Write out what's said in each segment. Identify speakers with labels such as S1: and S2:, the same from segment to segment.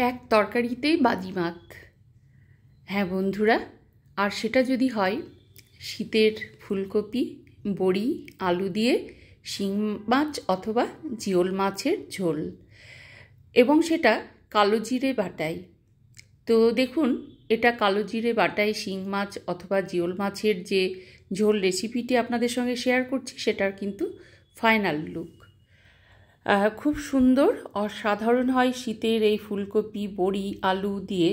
S1: এক তরকারিতেই বাজিমাত। হ্যাঁ বন্ধুরা, আর সেটা যদি হয় শীতের ফুলকপি, বড়ি, আলু দিয়ে শিং মাছ অথবা জিওল মাছের ঝোল, এবং সেটা কালো জিরে বাটায়। তো দেখুন, এটা কালো জিরে বাটায় শিং মাছ অথবা জিওল মাছের যে ঝোল রেসিপিটি আপনাদের সঙ্গে শেয়ার করছি, সেটার কিন্তু ফাইনাল লুক। খুব সুন্দর, অসাধারণ হয় শীতের এই ফুলকপি, বড়ি, আলু দিয়ে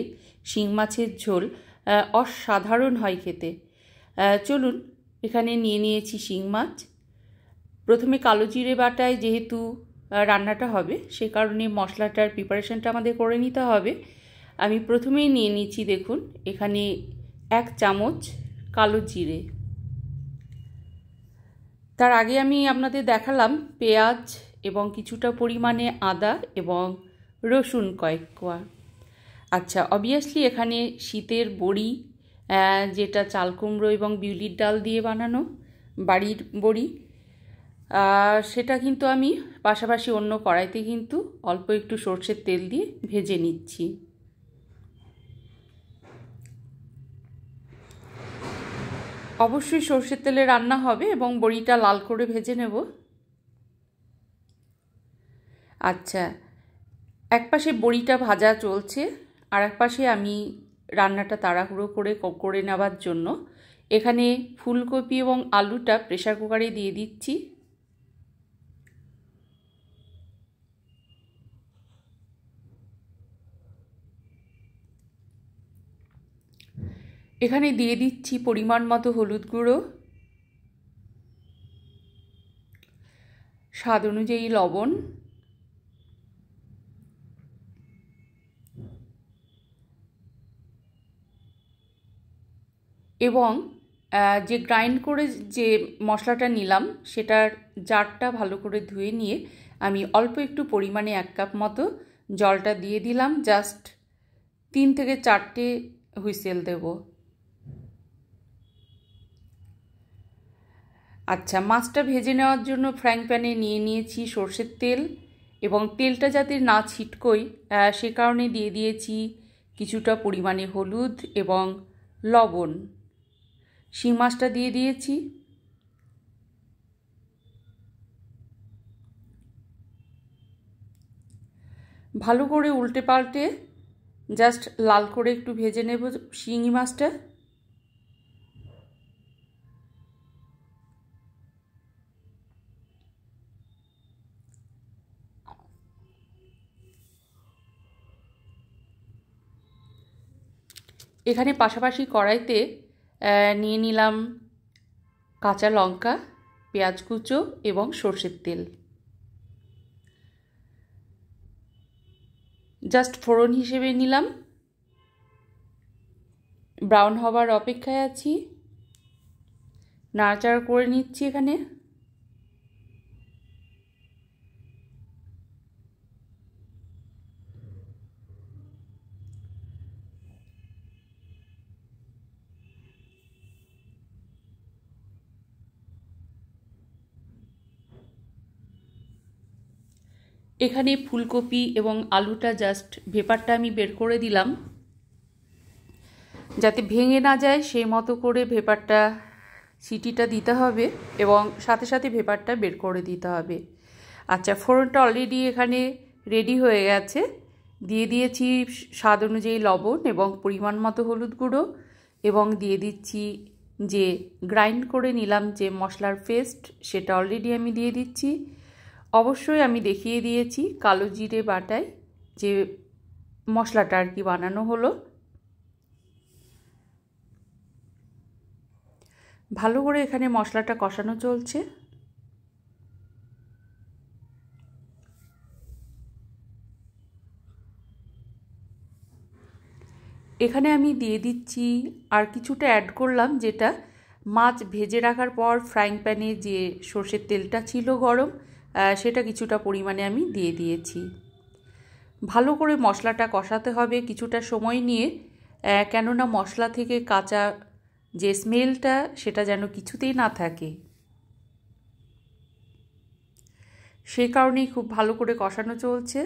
S1: শিং মাছের ঝোল। অসাধারণ হয় খেতে। চলুন, এখানে নিয়ে নিয়েছি শিং মাছ। প্রথমে কালো জিরে বাটায় যেহেতু রান্নাটা হবে, সে কারণে মশলাটার প্রিপারেশনটা আমাদের করে নিতে হবে। আমি প্রথমেই নিয়ে নিচ্ছি, দেখুন এখানে 1 চামচ কালো জিরে। তার আগে আমি আপনাদের দেখালাম পেঁয়াজ এবং কিছুটা পরিমাণে আদা এবং রসুন কয়েক কোয়া। আচ্ছা, অবভিয়াসলি এখানে শীতের বড়ি, যেটা চাল কুমড়ো এবং বিউলির ডাল দিয়ে বানানো বাড়ির বড়ি, সেটা কিন্তু আমি পাশাপাশি অন্য কড়াইতে কিন্তু অল্প একটু সর্ষের তেল দিয়ে ভেজে নিচ্ছি। অবশ্যই সর্ষের তেলে রান্না হবে এবং বড়িটা লাল করে ভেজে নেব। আচ্ছা, এক পাশে বড়িটা ভাজা চলছে, আর এক পাশে আমি রান্নাটা তাড়াহুড়ো করে নেওয়ার জন্য এখানে ফুলকপি এবং আলুটা প্রেসার কুকারে দিয়ে দিচ্ছি। এখানে দিয়ে দিচ্ছি পরিমাণ মতো হলুদ গুঁড়ো, স্বাদ অনুযায়ী লবণ, এবং যে গ্রাইন্ড করে যে মশলাটা নিলাম সেটার জারটা ভালো করে ধুয়ে নিয়ে আমি অল্প একটু পরিমাণে 1 কাপ মতো জলটা দিয়ে দিলাম। জাস্ট 3 থেকে 4টে হুইসেল দেব। আচ্ছা, মাছটা ভেজে নেওয়ার জন্য ফ্রাইং প্যানে নিয়ে নিয়েছি সর্ষের তেল, এবং তেলটা যাতে না ছিটকোয় সে কারণে দিয়ে দিয়েছি কিছুটা পরিমাণে হলুদ এবং লবণ। শিং মাছটা দিয়ে দিয়েছি। ভালো করে উল্টে পাল্টে জাস্ট লাল করে একটু ভেজে নেব শিঙি মাছটা। এখানে পাশাপাশি কড়াইতে নিয়ে নিলাম কাঁচা লঙ্কা, পেঁয়াজ কুচো এবং সর্ষের তেল। জাস্ট ফোড়ন হিসেবে নিলাম। ব্রাউন হবার অপেক্ষায় আছি, নাড়াচাড়া করে নিচ্ছি। এখানে এখানে ফুলকপি এবং আলুটা জাস্ট ভেপারটা আমি বের করে দিলাম, যাতে ভেঙে না যায় সেই মতো করে ভেপারটা সিটিটা দিতে হবে এবং সাথে সাথে ভেপারটা বের করে দিতে হবে। আচ্ছা, ফোড়নটা অলরেডি এখানে রেডি হয়ে গেছে। দিয়ে দিয়েছি স্বাদ অনুযায়ী লবণ এবং পরিমাণ মতো হলুদ গুঁড়ো, এবং দিয়ে দিচ্ছি যে গ্রাইন্ড করে নিলাম যে মশলার পেস্ট, সেটা অলরেডি আমি দিয়ে দিচ্ছি। অবশ্যই আমি দেখিয়ে দিয়েছি কালো জিরে বাটায় যে মশলাটা আর কি বানানো হলো। ভালো করে এখানে মশলাটা কষানো চলছে। এখানে আমি দিয়ে দিচ্ছি আর কিছুটা অ্যাড করলাম, যেটা মাছ ভেজে রাখার পর ফ্রাইং প্যানে যে সর্ষের তেলটা ছিল গরম, সেটা কিছুটা পরিমাণে আমি দিয়ে দিয়েছি। ভালো করে মশলাটা কষাতে হবে কিছুটা সময় নিয়ে, কেননা মশলা থেকে কাঁচা যে স্মেলটা সেটা যেন কিছুতেই না থাকে, সেই কারণেই খুব ভালো করে কষানো চলছে।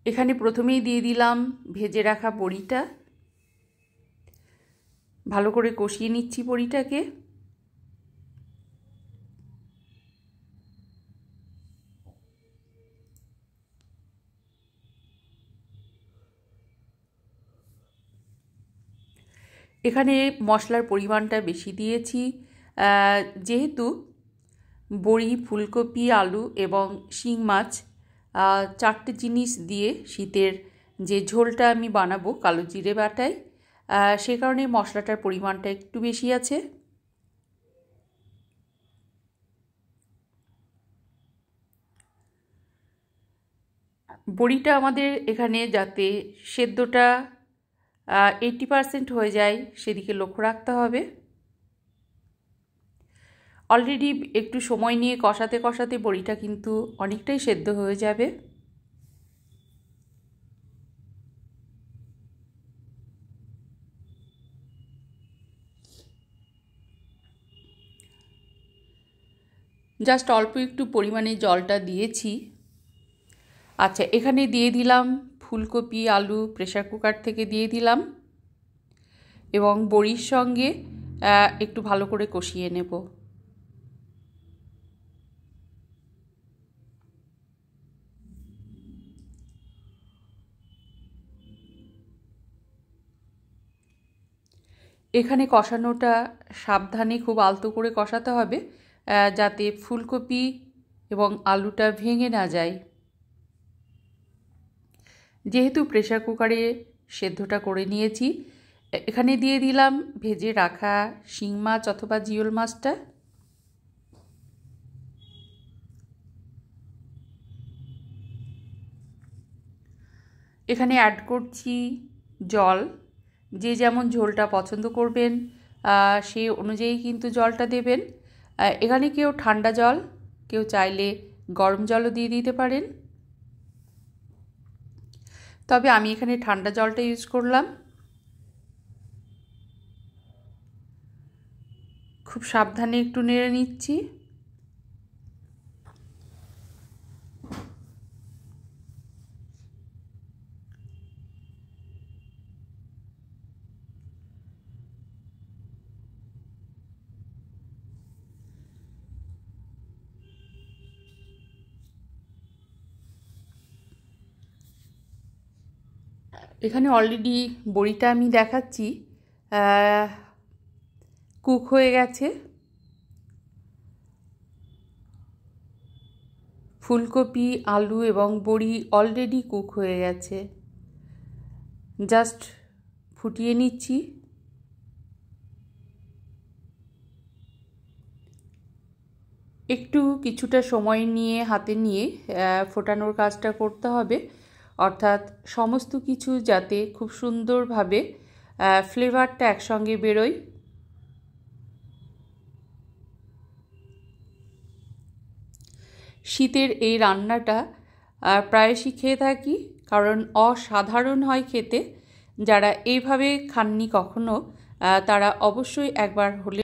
S1: এখানে প্রথমেই দিয়ে দিলাম ভেজে রাখা বড়িটা। ভালো করে কষিয়ে নিচ্ছি বড়িটাকে। এখানে মশলার পরিমাণটা বেশি দিয়েছি, যেহেতু বড়ি, ফুলকপি, আলু এবং শিং মাছ 4টে জিনিস দিয়ে শীতের যে ঝোলটা আমি বানাবো কালো জিরে বাটায়, সে কারণে মশলাটার পরিমাণটা একটু বেশি আছে। বড়িটা আমাদের এখানে যাতে সেদ্ধটা 80% হয়ে যায় সেদিকে লক্ষ্য রাখতে হবে। অলরেডি একটু সময় নিয়ে কষাতে কষাতে বড়িটা কিন্তু অনেকটাই সেদ্ধ হয়ে যাবে। জাস্ট অল্প একটু পরিমাণে জলটা দিয়েছি। আচ্ছা, এখানে দিয়ে দিলাম ফুলকপি, আলু প্রেসার কুকার থেকে দিয়ে দিলাম এবং বড়ির সঙ্গে একটু ভালো করে কষিয়ে নেব। এখানে কষানোটা সাবধানে খুব আলতো করে কষাতে হবে, যাতে ফুলকপি এবং আলুটা ভেঙে না যায়। যেহেতু প্রেসার কুকারে সেদ্ধটা করে নিয়েছি, এখানে দিয়ে দিলাম ভেজে রাখা শিং মাছ অথবা জিওল মাছটা। এখানে অ্যাড করছি জল। যে যেমন ঝোলটা পছন্দ করবেন সেই অনুযায়ী কিন্তু জলটা দেবেন। এখানে কেউ ঠান্ডা জল, কেউ চাইলে গরম জলও দিয়ে দিতে পারেন, তবে আমি এখানে ঠান্ডা জলটা ইউজ করলাম। খুব সাবধানে একটু নেড়ে নিচ্ছি। এখানে অলরেডি বড়িটা আমি দেখাচ্ছি কুক হয়ে গেছে। ফুলকপি, আলু এবং বড়ি অলরেডি কুক হয়ে গেছে। জাস্ট ফুটিয়ে নিচ্ছি। একটু কিছুটা সময় নিয়ে হাতে নিয়ে ফোটানোর কাজটা করতে হবে, অর্থাৎ সমস্ত কিছু যাতে খুব সুন্দরভাবে ফ্লেভারটা একসঙ্গে বেরোয়। শীতের এই রান্নাটা প্রায়শই খেয়ে থাকি, কারণ অসাধারণ হয় খেতে। যারা এইভাবে খাননি কখনো, তারা অবশ্যই একবার হলে